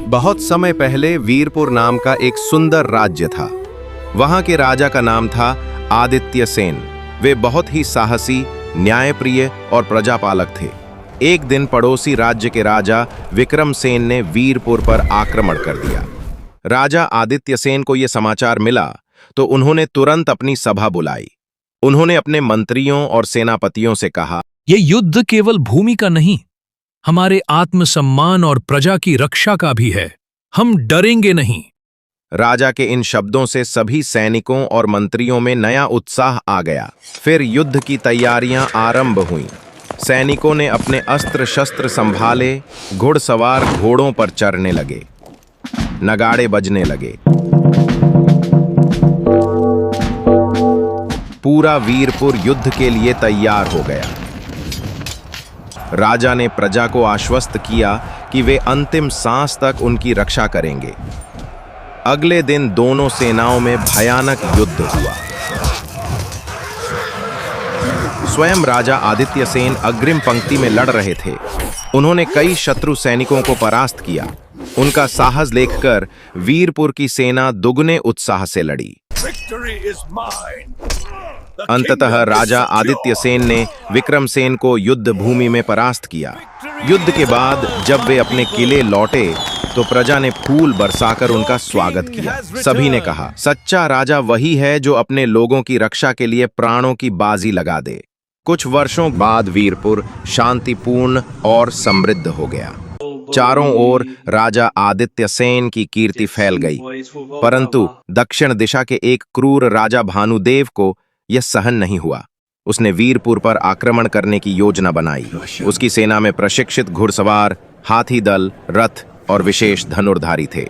बहुत समय पहले वीरपुर नाम का एक सुंदर राज्य था। वहां के राजा का नाम था आदित्य सेन। वे बहुत ही साहसी, न्यायप्रिय और प्रजापालक थे। एक दिन पड़ोसी राज्य के राजा विक्रम सेन ने वीरपुर पर आक्रमण कर दिया। राजा आदित्य सेन को यह समाचार मिला तो उन्होंने तुरंत अपनी सभा बुलाई। उन्होंने अपने मंत्रियों और सेनापतियों से कहा, यह युद्ध केवल भूमि का नहीं, हमारे आत्मसम्मान और प्रजा की रक्षा का भी है। हम डरेंगे नहीं। राजा के इन शब्दों से सभी सैनिकों और मंत्रियों में नया उत्साह आ गया। फिर युद्ध की तैयारियां आरंभ हुईं। सैनिकों ने अपने अस्त्र शस्त्र संभाले, घुड़सवार घोड़ों पर चढ़ने लगे, नगाड़े बजने लगे। पूरा वीरपुर युद्ध के लिए तैयार हो गया। राजा ने प्रजा को आश्वस्त किया कि वे अंतिम सांस तक उनकी रक्षा करेंगे। अगले दिन दोनों सेनाओं में भयानक युद्ध हुआ। स्वयं राजा आदित्य सेन अग्रिम पंक्ति में लड़ रहे थे। उन्होंने कई शत्रु सैनिकों को परास्त किया। उनका साहस देखकर वीरपुर की सेना दुगने उत्साह से लड़ी। अंततः राजा आदित्य सेन ने विक्रम सेन को युद्ध भूमि में परास्त किया। युद्ध के बाद जब वे अपने किले लौटे तो प्रजा ने फूल बरसाकर उनका स्वागत किया। सभी ने कहा, सच्चा राजा वही है जो अपने लोगों की रक्षा के लिए प्राणों की बाजी लगा दे। कुछ वर्षों बाद वीरपुर शांतिपूर्ण और समृद्ध हो गया। चारों ओर राजा आदित्य सेन की कीर्ति फैल गई। परंतु दक्षिण दिशा के एक क्रूर राजा भानुदेव को यह सहन नहीं हुआ। उसने वीरपुर पर आक्रमण करने की योजना बनाई। उसकी सेना में प्रशिक्षित घुड़सवार, हाथी दल, रथ और विशेष धनुर्धारी थे।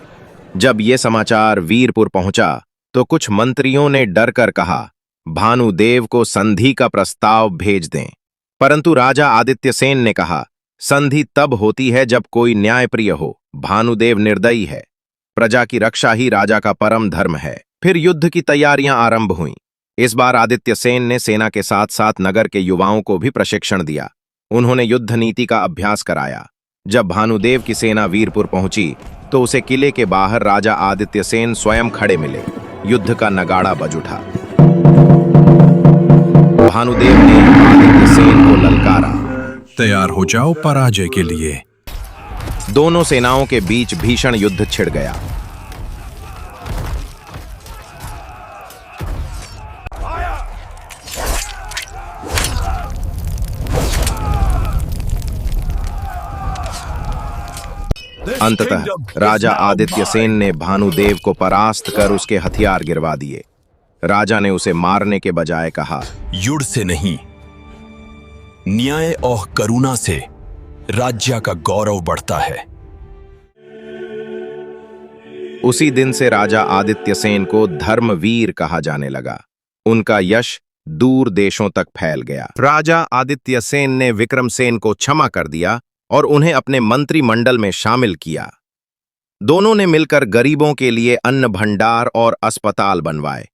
जब यह समाचार वीरपुर पहुंचा तो कुछ मंत्रियों ने डर कर कहा, भानुदेव को संधि का प्रस्ताव भेज दें। परंतु राजा आदित्य सेन ने कहा, संधि तब होती है जब कोई न्यायप्रिय हो। भानुदेव निर्दयी है। प्रजा की रक्षा ही राजा का परम धर्म है। फिर युद्ध की तैयारियां आरंभ हुईं। इस बार आदित्य सेन ने सेना के साथ साथ नगर के युवाओं को भी प्रशिक्षण दिया। उन्होंने युद्ध नीति का अभ्यास कराया। जब भानुदेव की सेना वीरपुर पहुंची तो उसे किले के बाहर राजा आदित्य सेन स्वयं खड़े मिले। युद्ध का नगाड़ा बज उठा। भानुदेव ने आदित्य सेन को ललकारा, तैयार हो जाओ पराजय के लिए। दोनों सेनाओं के बीच भीषण युद्ध छिड़ गया। अंततः राजा आदित्य सेन ने भानुदेव को परास्त कर उसके हथियार गिरवा दिए। राजा ने उसे मारने के बजाय कहा, युद्ध से नहीं, न्याय और करुणा से राज्य का गौरव बढ़ता है। उसी दिन से राजा आदित्य सेन को धर्मवीर कहा जाने लगा। उनका यश दूर देशों तक फैल गया। राजा आदित्य सेन ने विक्रम सेन को क्षमा कर दिया और उन्हें अपने मंत्रिमंडल में शामिल किया। दोनों ने मिलकर गरीबों के लिए अन्न भंडार और अस्पताल बनवाए।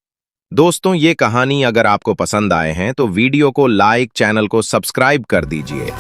दोस्तों, ये कहानी अगर आपको पसंद आए हैं तो वीडियो को लाइक, चैनल को सब्सक्राइब कर दीजिए।